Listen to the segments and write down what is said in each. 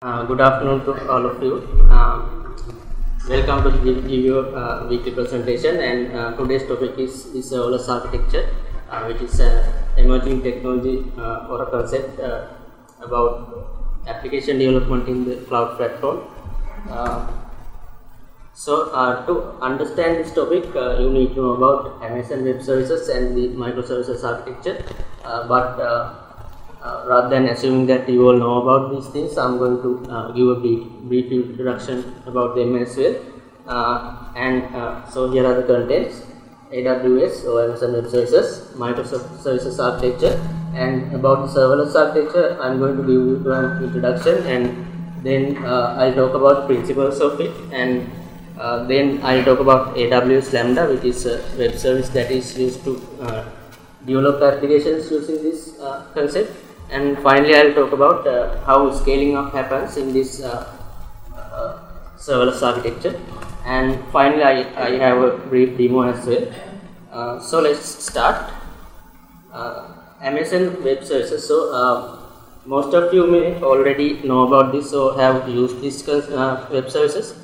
Good afternoon to all of you. Welcome to give you a weekly presentation, and today's topic is Serverless Architecture, which is an emerging technology or a concept about application development in the cloud platform. To understand this topic, you need to know about Amazon Web Services and the microservices architecture. Rather than assuming that you all know about these things, I'm going to give a brief introduction about them as well. So here are the contents: AWS or Amazon Web Services, microservices architecture, and about the serverless architecture, I'm going to give you an introduction, and then I'll talk about principles of it, and then I'll talk about AWS Lambda, which is a web service that is used to develop applications using this concept. And finally, I'll talk about how scaling up happens in this serverless architecture. And finally, I have a brief demo as well. So let's start. Amazon Web Services. So most of you may already know about this or have used this web services.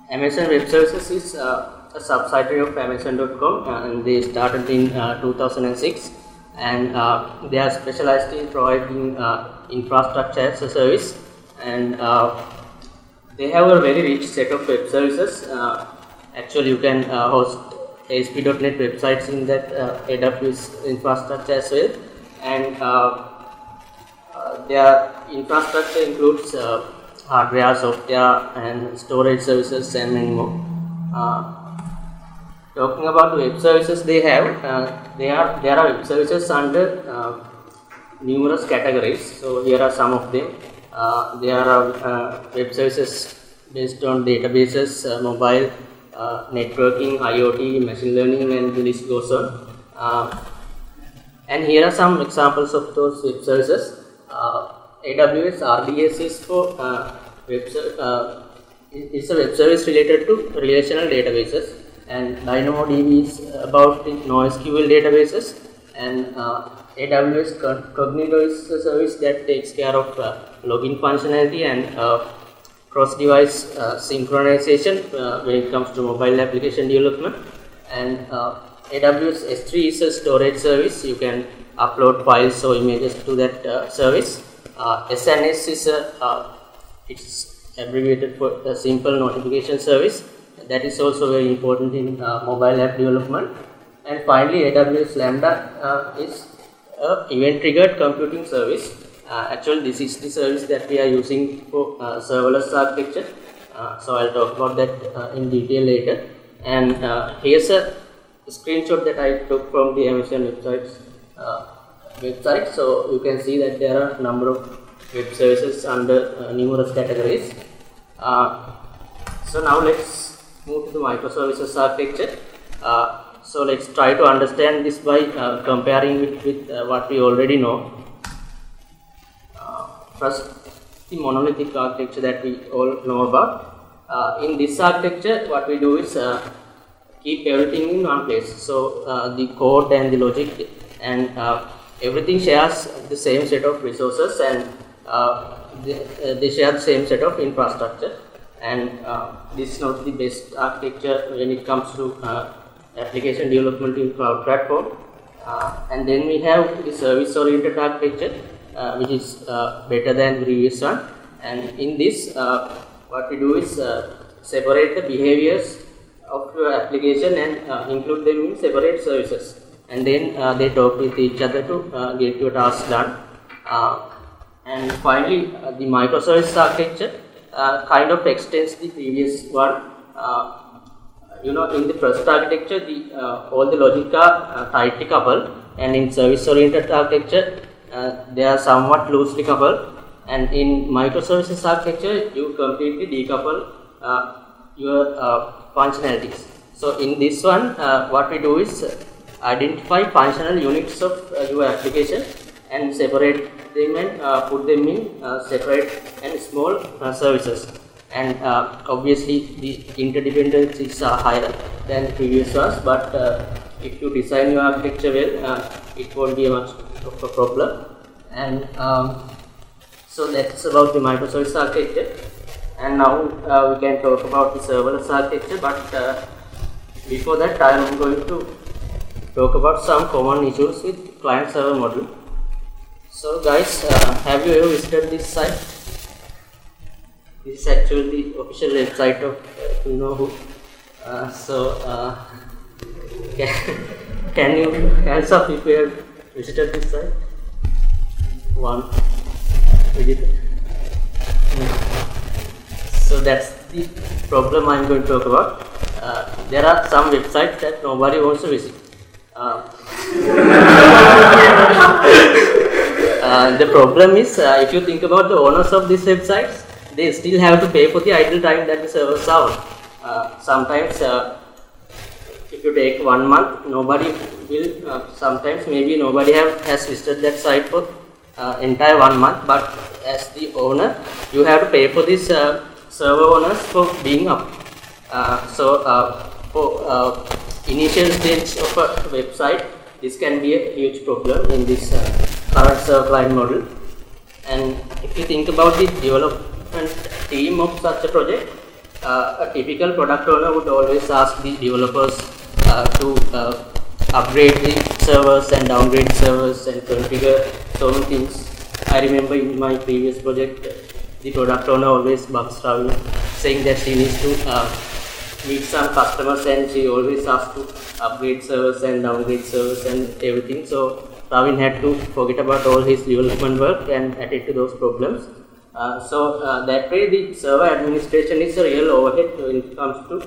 Amazon Web Services is a subsidiary of Amazon.com, and they started in 2006, and they are specialized in providing infrastructure as a service, and they have a very rich set of web services. Actually, you can host ASP.NET websites in that AWS infrastructure as well, and their infrastructure includes hardware, software, and storage services, and many more. Talking about the web services they have, there are web services under numerous categories. So here are some of them. There are web services based on databases, mobile, networking, IoT, machine learning, and the list goes on. And here are some examples of those web services. AWS RDS is for it's a web service related to relational databases, and DynamoDB is about the NoSQL databases, and AWS Cognito is a service that takes care of login functionality and cross-device synchronization when it comes to mobile application development. And AWS S3 is a storage service. You can upload files or images to that service. SNS is it's abbreviated for a simple notification service. That is also very important in mobile app development. And finally, AWS Lambda is an event-triggered computing service. Actually, this is the service that we are using for serverless architecture. So I'll talk about that in detail later. And here's a screenshot that I took from the Amazon website. So you can see that there are a number of web services under numerous categories. So now let's move to the microservices architecture. So let's try to understand this by comparing it with what we already know. First, the monolithic architecture that we all know about. In this architecture, what we do is keep everything in one place. So the code and the logic and everything shares the same set of resources, and they share the same set of infrastructure. And this is not the best architecture when it comes to application development in cloud platform. And then we have the service oriented architecture, which is better than the previous one. And in this, what we do is separate the behaviors of your application and include them in separate services, and then they talk with each other to get your task done. And finally, the microservice architecture kind of extends the previous one. In the first architecture, all the logic are tightly coupled, and in service-oriented architecture, they are somewhat loosely coupled. And in microservices architecture, you completely decouple your functionalities. So in this one, what we do is identify functional units of your application and separate them and put them in separate and small services. And obviously the interdependencies are higher than previous ones, but if you design your architecture well, it won't be much of a problem. And so that's about the microservice architecture. And now we can talk about the serverless architecture, but before that I am going to talk about some common issues with client-server model. So guys, have you ever visited this site? This is actually the official website of you know who. Can you hands up if you have visited this site? One visitor. So that's the problem I'm going to talk about. There are some websites that nobody wants to visit. The problem is, if you think about the owners of these websites, they still have to pay for the idle time that the servers are on. Sometimes, if you take 1 month, nobody will. Sometimes, maybe nobody has visited that site for entire 1 month. But as the owner, you have to pay for these server owners for being up. For initial stage of a website, this can be a huge problem in this current server client model. And if you think about the development team of such a project, a typical product owner would always ask the developers to upgrade the servers and downgrade servers and configure so many things. I remember in my previous project, the product owner always bugs Ravin, saying that she needs to meet some customers and she always has to upgrade servers and downgrade servers and everything. So Ravin had to forget about all his development work and attend to those problems. That way the server administration is a real overhead when it comes to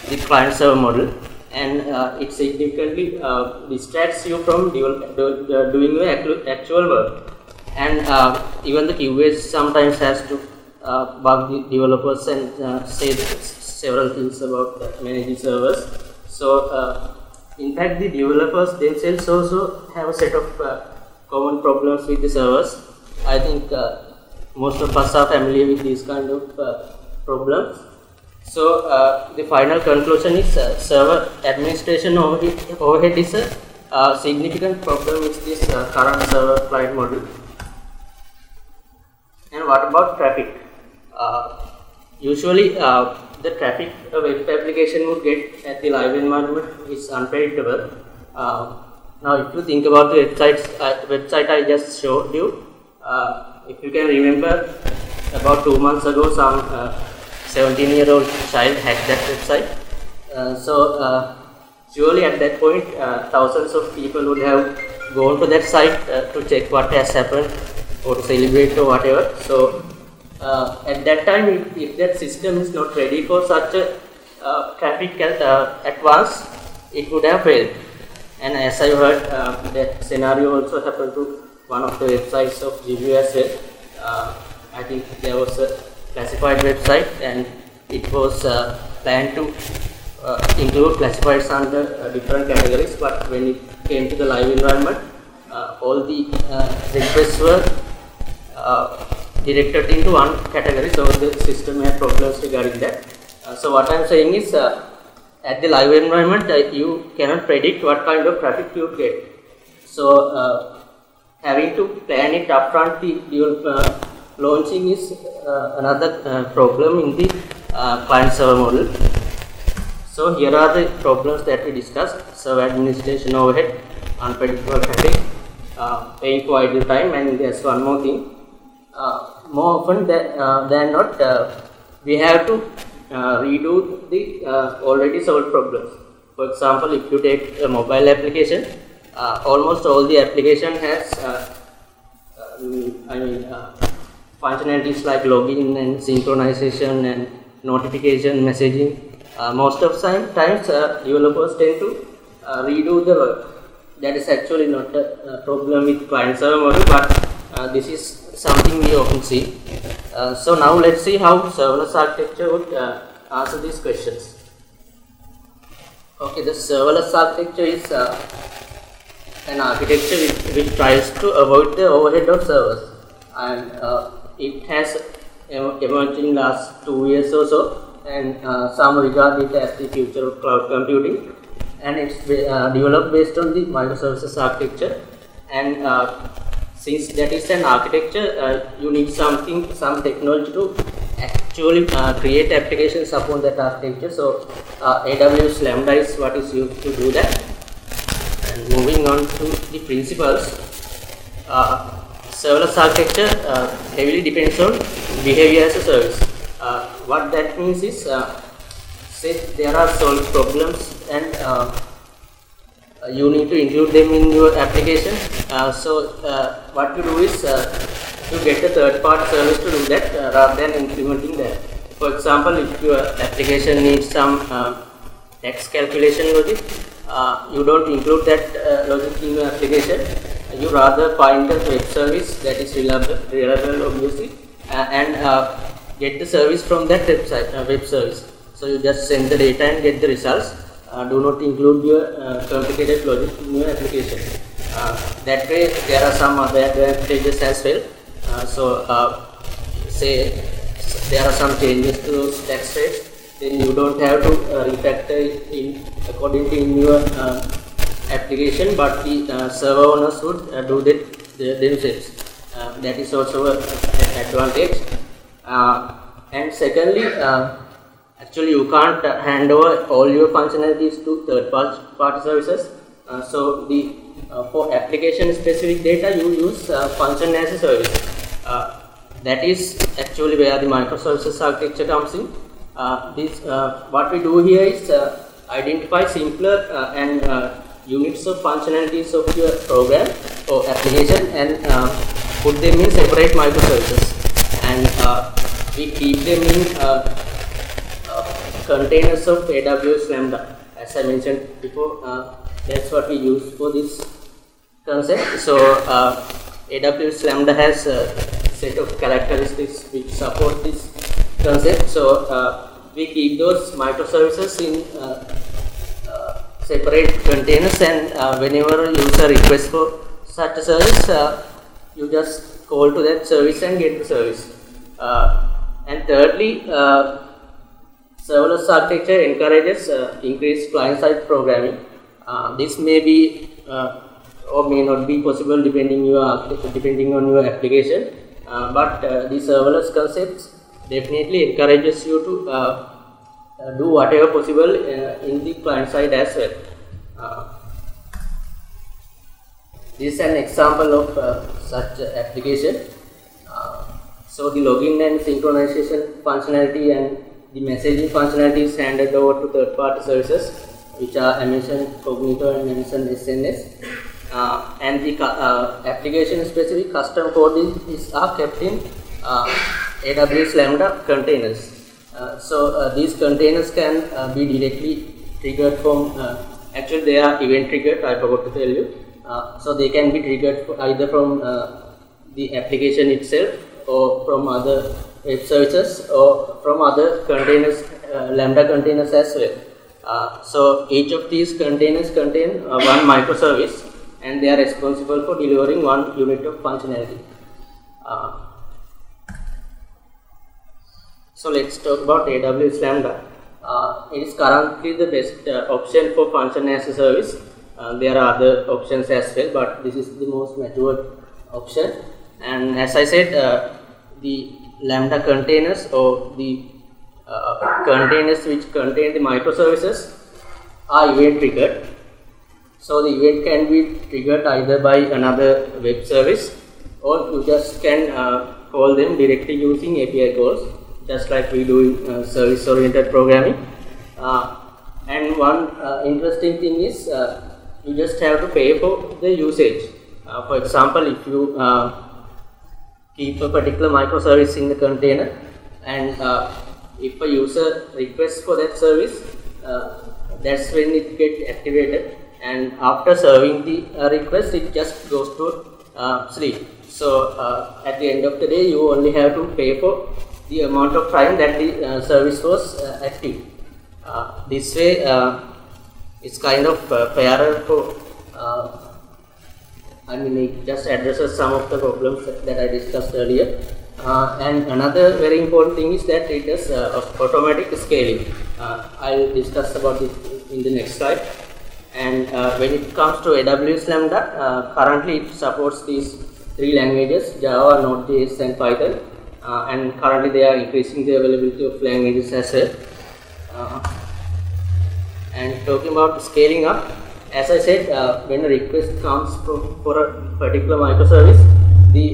the client server model, and it significantly distracts you from doing your actual work. And even the QAs sometimes has to bug the developers and say several things about managing servers. So in fact, the developers themselves also have a set of common problems with the servers. I think most of us are familiar with these kind of problems. So the final conclusion is server administration overhead is a significant problem with this current server client model. And what about traffic? Usually the traffic a web application would get at the live environment is unpredictable. Now if you think about the website I just showed you, if you can remember, about 2 months ago some 17-year-old child hacked that website. Surely at that point thousands of people would have gone to that site to check what has happened or to celebrate or whatever. So at that time, if that system is not ready for such a traffic at once, it would have failed. And as I heard, that scenario also happened to one of the websites of GBU as well. I think there was a classified website and it was planned to include classifieds under different categories, but when it came to the live environment, all the requests were directed into one category, so the system had problems regarding that. So what I am saying is, at the live environment, you cannot predict what kind of traffic you get. So having to plan it upfront, the launching is another problem in the client server model. So here are the problems that we discussed: server administration overhead, unpredictable traffic, paying for idle time, and there's one more thing. More often than not, we have to redo the already solved problems. For example, if you take a mobile application, almost all the application has functionalities like login and synchronization and notification messaging. Most of the times developers tend to redo the work. That is actually not a problem with client server model, but this is something we often see. So now let's see how serverless architecture would answer these questions. Okay, the serverless architecture is an architecture which tries to avoid the overhead of servers, and it has emerged in last 2 years or so, and some regard it as the future of cloud computing, and it's developed based on the microservices architecture. And since that is an architecture, you need some technology to actually create applications upon that architecture. So AWS Lambda is what is used to do that. And moving on to the principles, serverless architecture heavily depends on behavior as a service. What that means is, say there are solved problems and you need to include them in your application. So what you do is you get a third-party service to do that rather than implementing that. For example, if your application needs some tax calculation logic, you don't include that logic in your application. You rather find a web service that is reliable obviously, and get the service from that web service. So you just send the data and get the results. Do not include your complicated logic in your application. That way there are some other advantages as well. Say there are some changes to those tax rates, then you don't have to refactor it in according to in your application, but the server owners would do that themselves. That is also an advantage. And secondly, actually you can't hand over all your functionalities to third-party services. So for application-specific data, you use function as a service. That is actually where the microservices architecture comes in. What we do here is identify simpler and units of functionalities of your program or application and put them in separate microservices, and we keep them in containers of AWS Lambda. As I mentioned before, that's what we use for this concept. So AWS Lambda has a set of characteristics which support this concept. So we keep those microservices in separate containers, and whenever a user requests for such a service, you just call to that service and get the service. And thirdly, serverless architecture encourages increased client-side programming. This may be or may not be possible depending on your application, but the serverless concepts definitely encourages you to do whatever possible in the client side as well. This is an example of such application. So the login and synchronization functionality and the messaging functionality is handed over to third-party services, which are Amazon Cognito and Amazon SNS. And the application-specific custom code are kept in AWS Lambda containers. So these containers can be directly triggered from, actually they are event triggered, I forgot to tell you. So they can be triggered either from the application itself or from other web services or from other containers, Lambda containers as well. So each of these containers contain one microservice, and they are responsible for delivering one unit of functionality. So let's talk about AWS Lambda. It is currently the best option for function as a service. There are other options as well, but this is the most matured option. And as I said, the Lambda containers or the containers which contain the microservices are event triggered. So the event can be triggered either by another web service, or you just can call them directly using API calls, just like we do in service-oriented programming. And one interesting thing is you just have to pay for the usage. For example, if you keep a particular microservice in the container, and if a user requests for that service, that's when it gets activated, and after serving the request, it just goes to sleep. So at the end of the day, you only have to pay for the amount of time that the service was active. This way, it's kind of fairer for, it just addresses some of the problems that I discussed earlier. And another very important thing is that it does automatic scaling. I'll discuss about it in the next slide. And when it comes to AWS Lambda, currently it supports these three languages: Java, Node.js, and Python. And currently they are increasing the availability of languages as well. And talking about scaling up, as I said, when a request comes for a particular microservice, the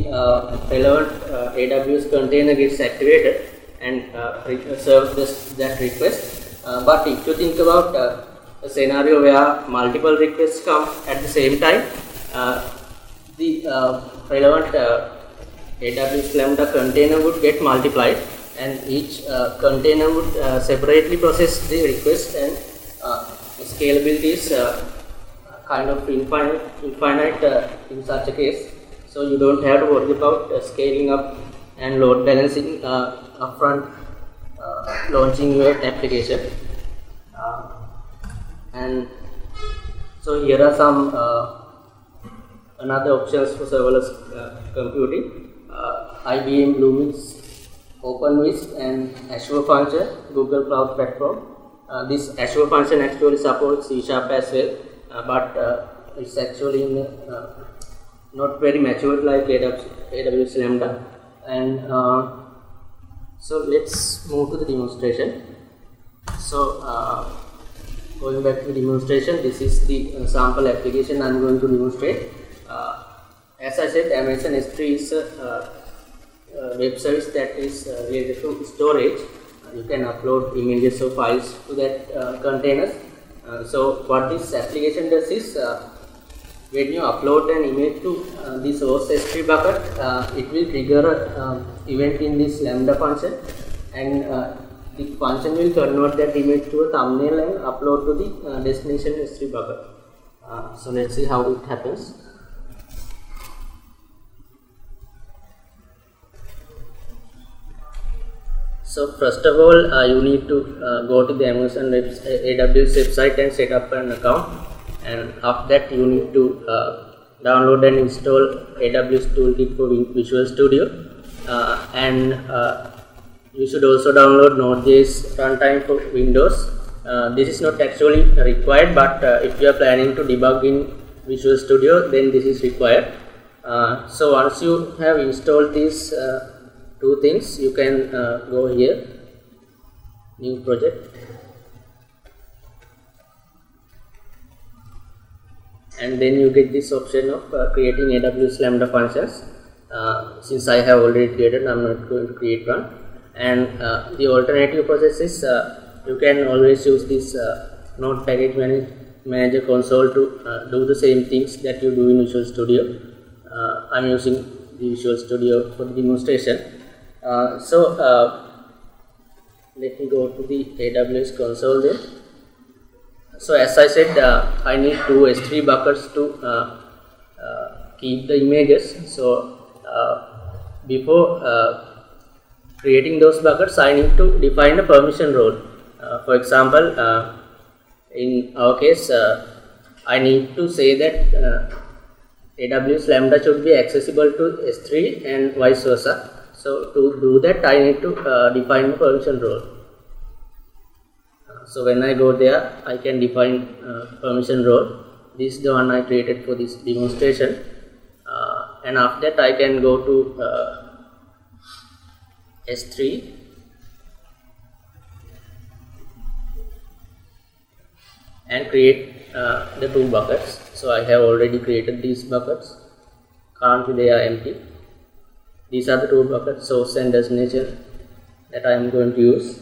relevant AWS container gets activated and serves that request. But if you think about a scenario where multiple requests come at the same time, the relevant AWS Lambda container would get multiplied, and each container would separately process the request, and scalability is kind of infinite in such a case. So you don't have to worry about scaling up and load balancing upfront launching your application. And so here are some another options for serverless computing: IBM Bluemix, OpenWhisk, and Azure Function, Google Cloud Platform. This Azure Function actually supports C# as well, but it's actually in, not very matured like AWS Lambda. And so let's move to the demonstration. So going back to the demonstration, this is the sample application I'm going to demonstrate. As I said, Amazon S3 is a web service that is related to storage. You can upload images or files to that containers. So what this application does is, when you upload an image to the source S3 bucket, it will trigger an event in this Lambda function, and the function will convert that image to a thumbnail and upload to the destination S3 bucket. So let's see how it happens. So first of all, you need to go to the Amazon AWS website and set up an account, and after that you need to download and install AWS Toolkit for Visual Studio, and you should also download Node.js runtime for Windows. This is not actually required, but if you are planning to debug in Visual Studio, then this is required. So once you have installed these two things, you can go here, new project, and then you get this option of creating AWS Lambda functions. Since I have already created, I am not going to create one. And the alternative process is, you can always use this Node Package Manager console to do the same things that you do in Visual Studio. I am using the Visual Studio for the demonstration. So let me go to the AWS console then. So as I said, I need two S3 buckets to keep the images. So before creating those buckets, I need to define a permission role. For example, in our case, I need to say that AWS Lambda should be accessible to S3 and vice versa. So to do that, I need to define the permission role. So when I go there, I can define permission role. This is the one I created for this demonstration. And after that, I can go to S3 and create the two buckets. So I have already created these buckets. Currently they are empty. These are the two buckets, source and destination, that I am going to use.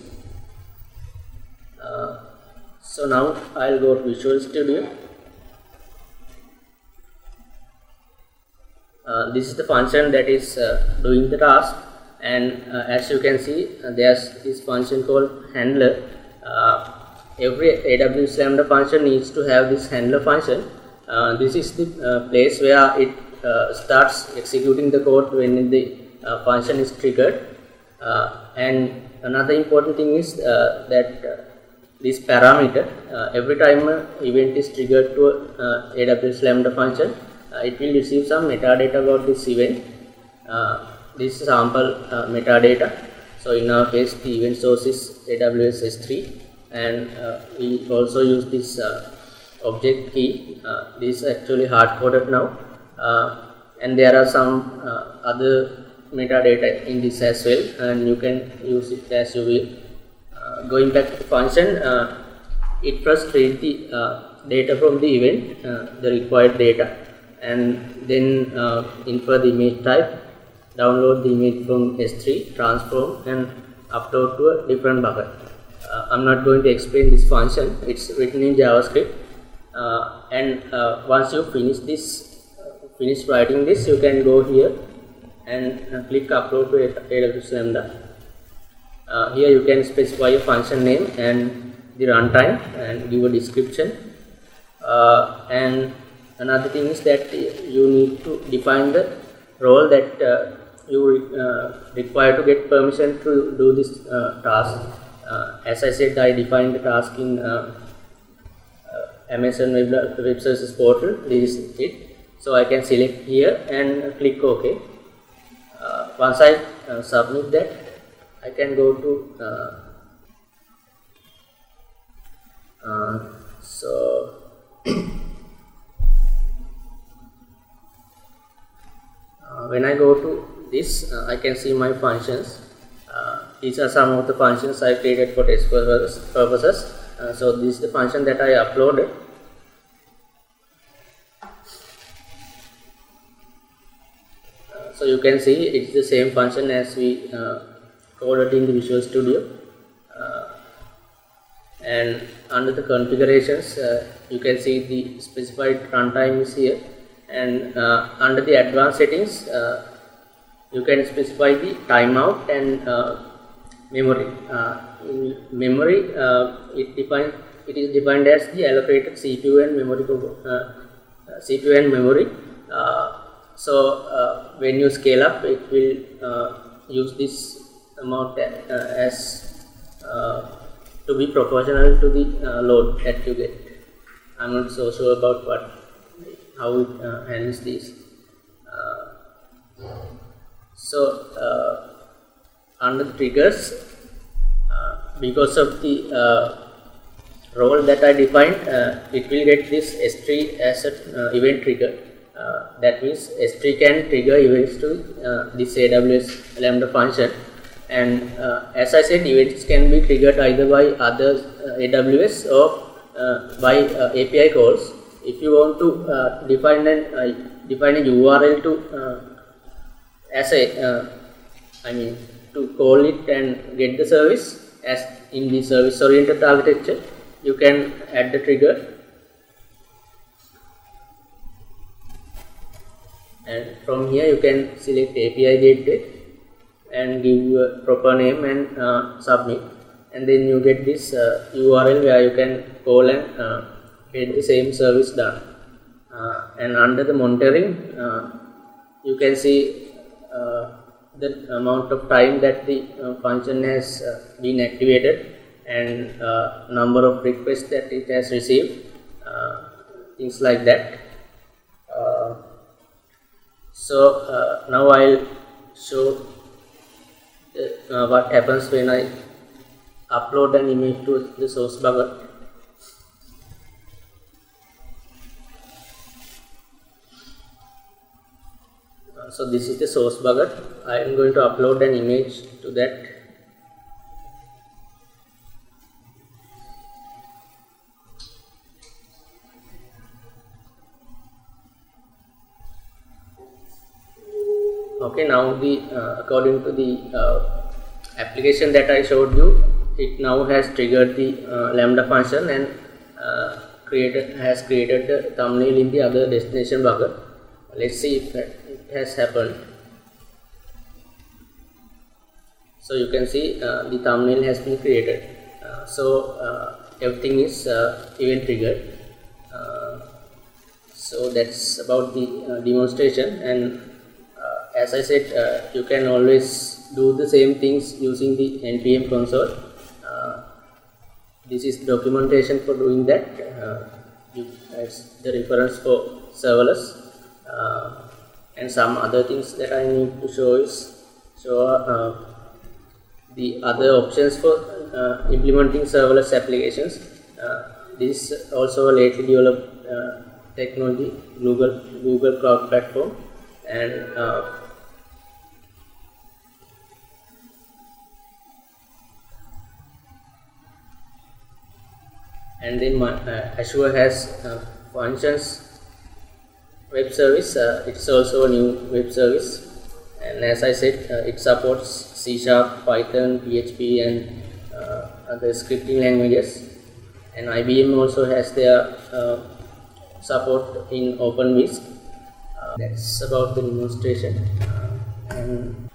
So now I'll go to Visual Studio. This is the function that is doing the task, and as you can see, there's this function called handler. Every AWS Lambda function needs to have this handler function. This is the place where it starts executing the code when the function is triggered. And another important thing is that this parameter, every time an event is triggered to AWS Lambda function, it will receive some metadata about this event. This is sample metadata. So in our case, the event source is AWS S3, and we also use this object key. This is actually hard coded now, and there are some other metadata in this as well, and you can use it as you will. Going back to the function, it first reads the data from the event, the required data, and then infer the image type, download the image from S3, transform, and upload to a different bucket. I'm not going to explain this function, it's written in JavaScript, and once you finish writing this, you can go here and click upload to AWS Lambda. Here you can specify a function name and the runtime and give a description, and another thing is that you need to define the role that you require to get permission to do this task. As I said, I defined the task in Amazon Web Services portal. This is it. So I can select here and click OK. Once I submit that, I can go to when I go to this, I can see my functions. These are some of the functions I created for test purposes. So this is the function that I uploaded. So you can see it's the same function as we coded in the Visual Studio. And under the configurations, you can see the specified runtime is here, and under the advanced settings, you can specify the timeout and memory. In memory, it is defined as the allocated CPU and memory. So when you scale up, it will use this amount as to be proportional to the load that you get. I'm not so sure about how it handles these. So under the triggers, because of the role that I defined, it will get this S3 as an event trigger. That means S3 can trigger events to this AWS Lambda function, and as I said, events can be triggered either by other AWS or by API calls. If you want to define a URL to to call it and get the service, as in the service oriented architecture, you can add the trigger, and from here you can select API gateway and give a proper name and submit, and then you get this URL where you can call and get the same service done. And under the monitoring, you can see the amount of time that the function has been activated and number of requests that it has received, things like that. So now I'll show what happens when I upload an image to the source bucket. So this is the source bucket. I am going to upload an image to that. Okay, now according to the application that I showed you, it now has triggered the Lambda function and has created the thumbnail in the other destination bucket. Let's see if it has happened. So you can see the thumbnail has been created. So everything is event triggered. So that's about the demonstration, and as I said, you can always do the same things using the npm console. This is documentation for doing that. That's the reference for serverless. And some other things that I need to show is the other options for implementing serverless applications. This is also a lately developed technology, Google Cloud Platform, and then Azure has functions web service. It's also a new web service, and as I said, it supports C#, Python, PHP, and other scripting languages. And IBM also has their support in OpenWhisk. That's about the demonstration. And